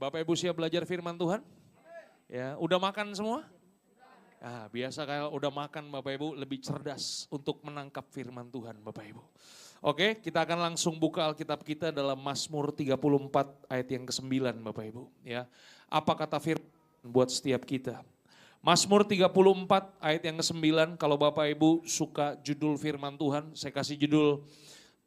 Bapak Ibu siap belajar firman Tuhan? Ya, udah makan semua? Nah, biasa kalau udah makan Bapak Ibu lebih cerdas untuk menangkap firman Tuhan Bapak Ibu. Oke, kita akan langsung buka Alkitab kita dalam Mazmur 34 ayat yang ke-9 Bapak Ibu. Ya, apa kata firman buat setiap kita? Mazmur 34 ayat yang ke-9, kalau Bapak Ibu suka judul firman Tuhan, saya kasih judul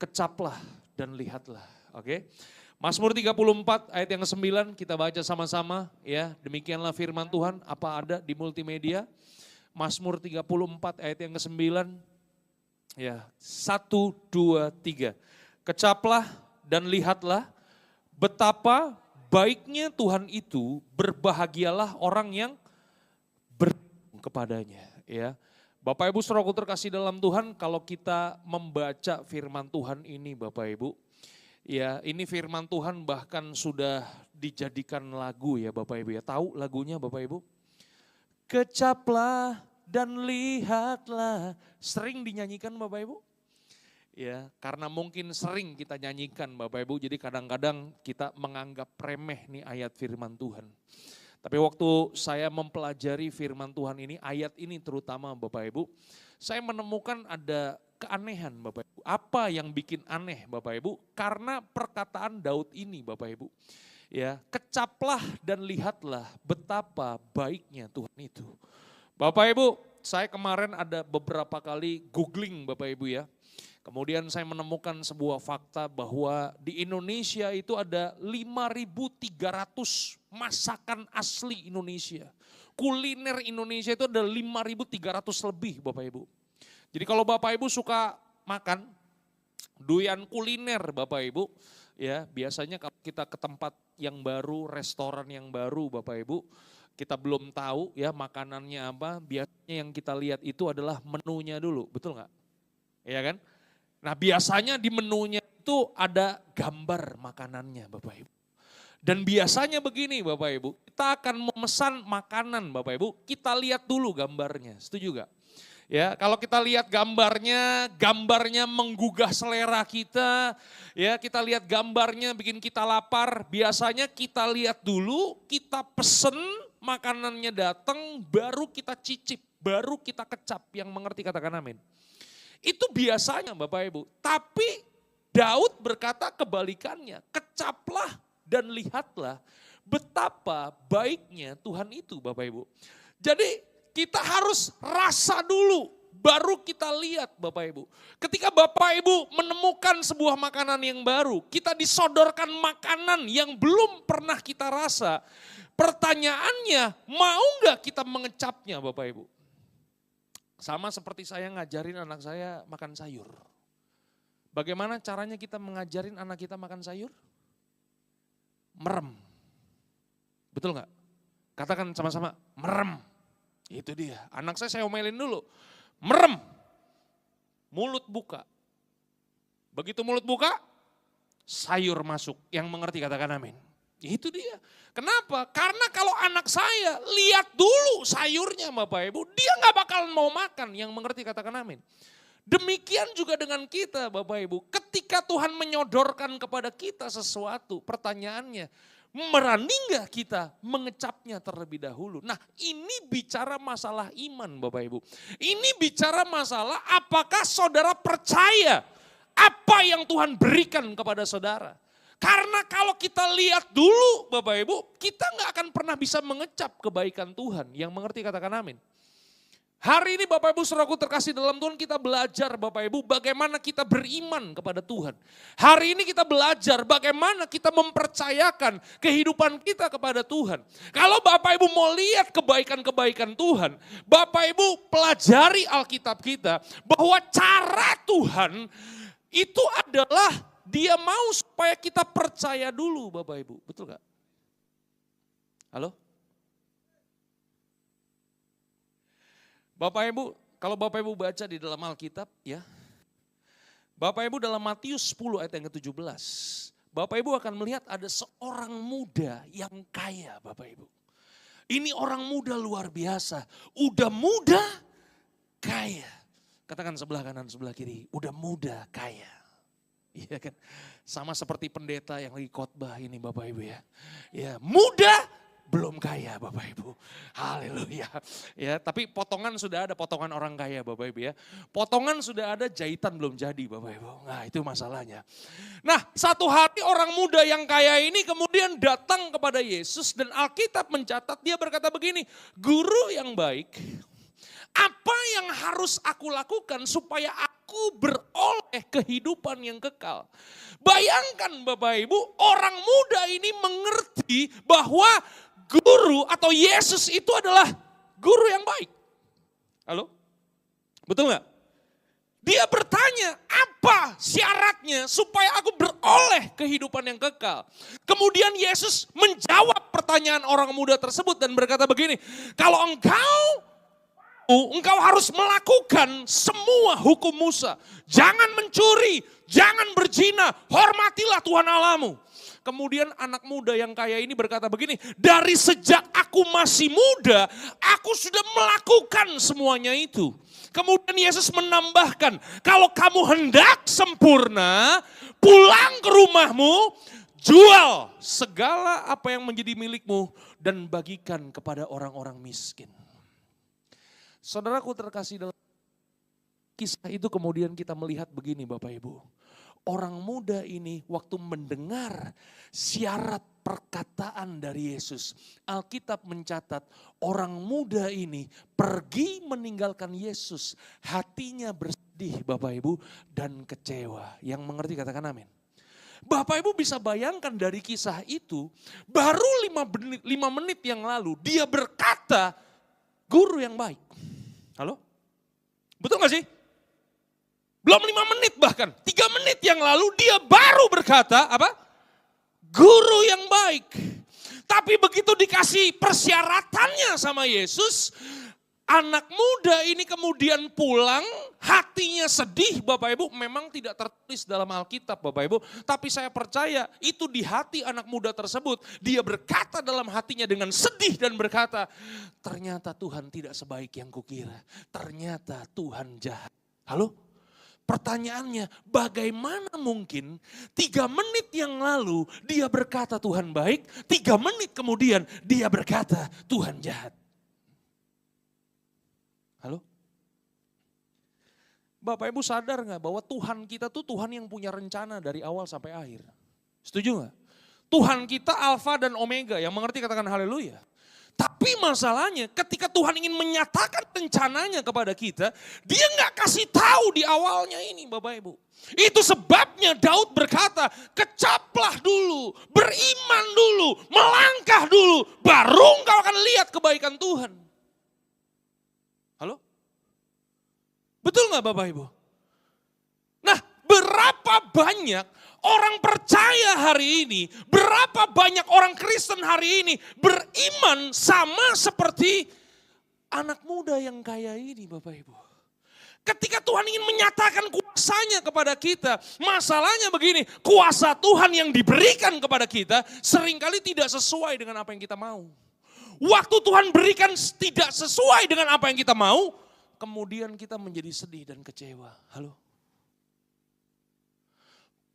Kecaplah dan Lihatlah. Oke. Mazmur 34 ayat yang ke-9 kita baca sama-sama ya. Demikianlah firman Tuhan, apa ada di multimedia. Mazmur 34 ayat yang ke-9. Ya, 1, 2, 3. Kecaplah dan lihatlah betapa baiknya Tuhan itu, berbahagialah orang yang bergantung kepadanya ya. Bapak Ibu saudaraku terkasih dalam Tuhan, kalau kita membaca firman Tuhan ini Bapak Ibu, ya, ini firman Tuhan bahkan sudah dijadikan lagu ya Bapak Ibu ya. Tahu lagunya Bapak Ibu? Kecaplah dan lihatlah. Sering dinyanyikan Bapak Ibu? Ya, karena mungkin sering kita nyanyikan Bapak Ibu, jadi kadang-kadang kita menganggap remeh nih ayat firman Tuhan. Tapi waktu saya mempelajari firman Tuhan ini, ayat ini terutama Bapak Ibu, saya menemukan ada keanehan Bapak Ibu. Apa yang bikin aneh Bapak Ibu? Karena perkataan Daud ini Bapak Ibu. Ya, kecaplah dan lihatlah betapa baiknya Tuhan itu. Bapak Ibu, saya kemarin ada beberapa kali googling Bapak Ibu ya. Kemudian saya menemukan sebuah fakta bahwa di Indonesia itu ada 5.300 masakan asli Indonesia. Kuliner Indonesia itu ada 5.300 lebih Bapak Ibu. Jadi kalau Bapak Ibu suka makan, doyan kuliner Bapak Ibu, ya biasanya kalau kita ke tempat yang baru, restoran yang baru Bapak Ibu, kita belum tahu ya makanannya apa, biasanya yang kita lihat itu adalah menunya dulu, betul nggak? Iya kan? Nah biasanya di menunya itu ada gambar makanannya Bapak Ibu. Dan biasanya begini Bapak Ibu, kita akan memesan makanan Bapak Ibu, kita lihat dulu gambarnya, setuju gak? Ya, kalau kita lihat gambarnya menggugah selera kita, ya kita lihat gambarnya bikin kita lapar, biasanya kita lihat dulu, kita pesen, makanannya datang, baru kita cicip, baru kita kecap, yang mengerti katakan amin. Itu biasanya Bapak Ibu, tapi Daud berkata kebalikannya, kecaplah dan lihatlah betapa baiknya Tuhan itu Bapak Ibu. Jadi kita harus rasa dulu, baru kita lihat Bapak Ibu. Ketika Bapak Ibu menemukan sebuah makanan yang baru, kita disodorkan makanan yang belum pernah kita rasa. Pertanyaannya, mau nggak kita mengecapnya Bapak Ibu? Sama seperti saya ngajarin anak saya makan sayur. Bagaimana caranya kita mengajarin anak kita makan sayur? Merem. Betul nggak? Katakan sama-sama, merem. Itu dia, anak saya omelin dulu, merem, mulut buka. Begitu mulut buka, sayur masuk, yang mengerti katakan amin. Itu dia, kenapa? Karena kalau anak saya lihat dulu sayurnya Bapak Ibu, dia gak bakalan mau makan, yang mengerti katakan amin. Demikian juga dengan kita Bapak Ibu, ketika Tuhan menyodorkan kepada kita sesuatu, pertanyaannya, berani nggak kita mengecapnya terlebih dahulu? Nah ini bicara masalah iman Bapak Ibu. Ini bicara masalah apakah saudara percaya apa yang Tuhan berikan kepada saudara. Karena kalau kita lihat dulu Bapak Ibu, kita nggak akan pernah bisa mengecap kebaikan Tuhan. Yang mengerti katakan amin. Hari ini Bapak Ibu saudaraku terkasih dalam Tuhan, kita belajar Bapak Ibu bagaimana kita beriman kepada Tuhan. Hari ini kita belajar bagaimana kita mempercayakan kehidupan kita kepada Tuhan. Kalau Bapak Ibu mau lihat kebaikan-kebaikan Tuhan, Bapak Ibu pelajari Alkitab kita bahwa cara Tuhan itu adalah Dia mau supaya kita percaya dulu Bapak Ibu. Betul gak? Halo? Bapak Ibu, kalau Bapak Ibu baca di dalam Alkitab ya, Bapak Ibu dalam Matius 10 ayat yang ke-17, Bapak Ibu akan melihat ada seorang muda yang kaya Bapak Ibu. Ini orang muda luar biasa, udah muda kaya. Katakan sebelah kanan sebelah kiri, udah muda kaya. Iya kan? Sama seperti pendeta yang lagi khotbah ini Bapak Ibu ya. Ya, muda belum kaya Bapak Ibu. Haleluya. Ya, tapi potongan sudah ada potongan orang kaya Bapak Ibu ya. Potongan sudah ada, jahitan belum jadi Bapak Ibu. Nah, itu masalahnya. Nah, satu hari orang muda yang kaya ini kemudian datang kepada Yesus dan Alkitab mencatat dia berkata begini, "Guru yang baik, apa yang harus aku lakukan supaya aku beroleh kehidupan yang kekal?" Bayangkan Bapak Ibu, orang muda ini mengerti bahwa guru atau Yesus itu adalah guru yang baik. Halo? Betul nggak? Dia bertanya, apa syaratnya supaya aku beroleh kehidupan yang kekal? Kemudian Yesus menjawab pertanyaan orang muda tersebut dan berkata begini, kalau engkau harus melakukan semua hukum Musa. Jangan mencuri, jangan berzina, hormatilah Tuhan Allahmu. Kemudian anak muda yang kaya ini berkata begini, dari sejak aku masih muda, aku sudah melakukan semuanya itu. Kemudian Yesus menambahkan, kalau kamu hendak sempurna, pulang ke rumahmu, jual segala apa yang menjadi milikmu dan bagikan kepada orang-orang miskin. Saudaraku terkasih, dalam kisah itu kemudian kita melihat begini Bapak Ibu. Orang muda ini waktu mendengar syarat perkataan dari Yesus. Alkitab mencatat orang muda ini pergi meninggalkan Yesus. Hatinya bersedih Bapak Ibu dan kecewa. Yang mengerti katakan amin. Bapak Ibu bisa bayangkan dari kisah itu, baru 5 menit yang lalu dia berkata guru yang baik. Halo? Betul gak sih? Belum 5 menit bahkan, 3 menit yang lalu dia baru berkata apa? Guru yang baik. Tapi begitu dikasih persyaratannya sama Yesus, anak muda ini kemudian pulang, hatinya sedih Bapak Ibu, memang tidak tertulis dalam Alkitab Bapak Ibu. Tapi saya percaya itu di hati anak muda tersebut, dia berkata dalam hatinya dengan sedih dan berkata, ternyata Tuhan tidak sebaik yang kukira, ternyata Tuhan jahat. Halo? Pertanyaannya, bagaimana mungkin 3 menit yang lalu dia berkata Tuhan baik, 3 menit kemudian dia berkata Tuhan jahat. Halo? Bapak Ibu sadar gak bahwa Tuhan kita tuh Tuhan yang punya rencana dari awal sampai akhir? Setuju gak? Tuhan kita Alfa dan Omega, yang mengerti katakan haleluya. Tapi masalahnya ketika Tuhan ingin menyatakan rencananya kepada kita, dia gak kasih tahu di awalnya ini Bapak Ibu. Itu sebabnya Daud berkata, kecaplah dulu, beriman dulu, melangkah dulu, baru engkau akan lihat kebaikan Tuhan. Halo? Betul gak Bapak Ibu? Nah, berapa banyak orang percaya hari ini, berapa banyak orang Kristen hari ini beriman sama seperti anak muda yang kaya ini Bapak Ibu. Ketika Tuhan ingin menyatakan kuasanya kepada kita, masalahnya begini, kuasa Tuhan yang diberikan kepada kita seringkali tidak sesuai dengan apa yang kita mau. Waktu Tuhan berikan tidak sesuai dengan apa yang kita mau, kemudian kita menjadi sedih dan kecewa. Halo?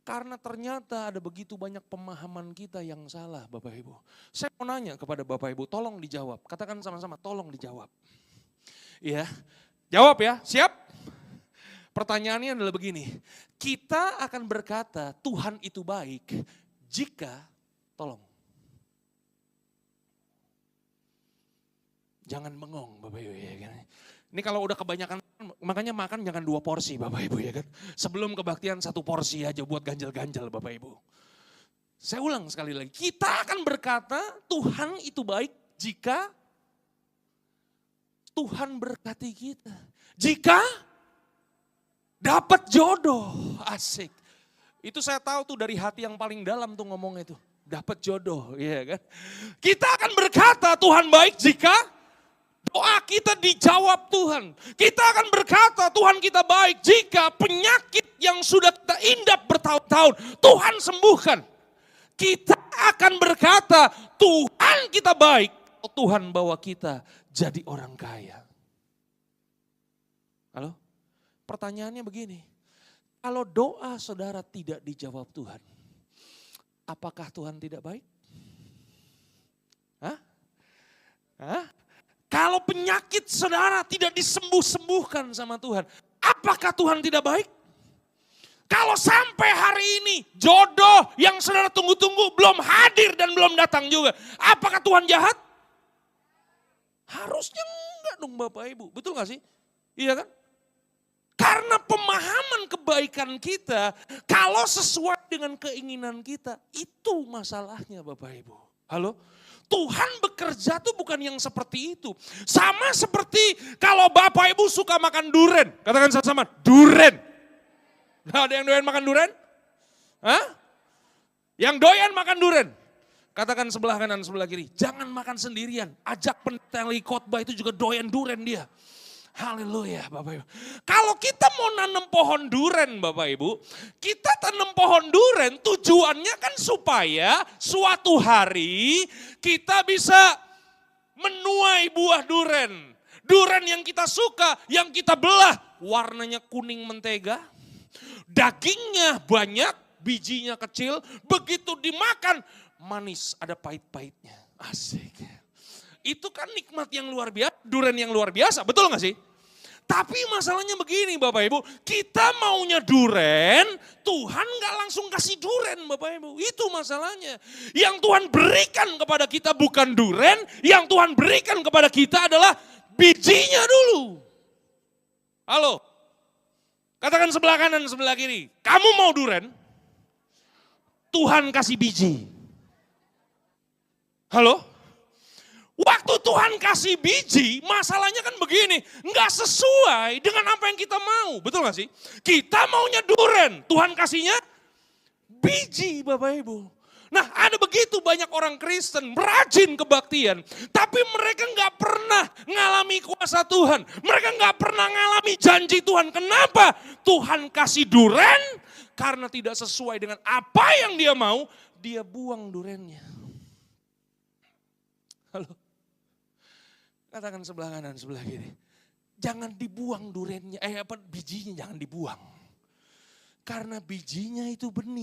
Karena ternyata ada begitu banyak pemahaman kita yang salah Bapak Ibu. Saya mau nanya kepada Bapak Ibu, tolong dijawab. Katakan sama-sama, tolong dijawab. Iya, jawab ya, siap? Pertanyaannya adalah begini, kita akan berkata Tuhan itu baik jika, tolong. Jangan bengong Bapak Ibu ya kan. Ini kalau udah kebanyakan, makanya makan jangan 2 porsi Bapak Ibu ya kan. Sebelum kebaktian 1 porsi aja buat ganjel-ganjel Bapak Ibu. Saya ulang sekali lagi, kita akan berkata Tuhan itu baik jika Tuhan berkati kita. Jika dapat jodoh, asik. Itu saya tahu tuh dari hati yang paling dalam tuh ngomong itu. Dapat jodoh, iya kan. Kita akan berkata Tuhan baik jika doa kita dijawab Tuhan. Kita akan berkata Tuhan kita baik jika penyakit yang sudah kita indap bertahun-tahun Tuhan sembuhkan. Kita akan berkata Tuhan kita baik. Tuhan bawa kita jadi orang kaya. Halo? Pertanyaannya begini. Kalau doa saudara tidak dijawab Tuhan, apakah Tuhan tidak baik? Hah? Hah? Kalau penyakit saudara tidak disembuh-sembuhkan sama Tuhan, apakah Tuhan tidak baik? Kalau sampai hari ini jodoh yang saudara tunggu-tunggu belum hadir dan belum datang juga, apakah Tuhan jahat? Harusnya enggak dong Bapak Ibu, betul gak sih? Iya kan? Karena pemahaman kebaikan kita, kalau sesuai dengan keinginan kita, itu masalahnya Bapak Ibu. Halo? Tuhan bekerja tuh bukan yang seperti itu. Sama seperti kalau Bapak Ibu suka makan duren. Katakan sama-sama, duren. Ada yang doyan makan duren? Hah? Yang doyan makan duren? Katakan sebelah kanan, sebelah kiri. Jangan makan sendirian. Ajak pendeta yang lagi khotbah itu juga doyan duren dia. Haleluya Bapak Ibu. Kalau kita mau nanam pohon duren Bapak Ibu, kita tanam pohon duren tujuannya kan supaya suatu hari kita bisa menuai buah duren. Duren yang kita suka, yang kita belah, warnanya kuning mentega, dagingnya banyak, bijinya kecil, begitu dimakan manis, ada pahit-pahitnya. Asik. Itu kan nikmat yang luar biasa, duren yang luar biasa, betul gak sih? Tapi masalahnya begini Bapak Ibu, kita maunya duren, Tuhan gak langsung kasih duren Bapak Ibu. Itu masalahnya. Yang Tuhan berikan kepada kita bukan duren, yang Tuhan berikan kepada kita adalah bijinya dulu. Halo, katakan sebelah kanan, sebelah kiri, kamu mau duren? Tuhan kasih biji. Halo? Waktu Tuhan kasih biji, masalahnya kan begini, nggak sesuai dengan apa yang kita mau, betul nggak sih? Kita maunya duren, Tuhan kasihnya biji Bapak Ibu. Nah ada begitu banyak orang Kristen, rajin kebaktian, tapi mereka nggak pernah ngalami kuasa Tuhan. Mereka nggak pernah ngalami janji Tuhan. Kenapa? Tuhan kasih duren, karena tidak sesuai dengan apa yang dia mau, dia buang durennya. Halo? Katakan sebelah kanan, sebelah kiri. Jangan dibuang durennya, bijinya jangan dibuang. Karena bijinya itu benih.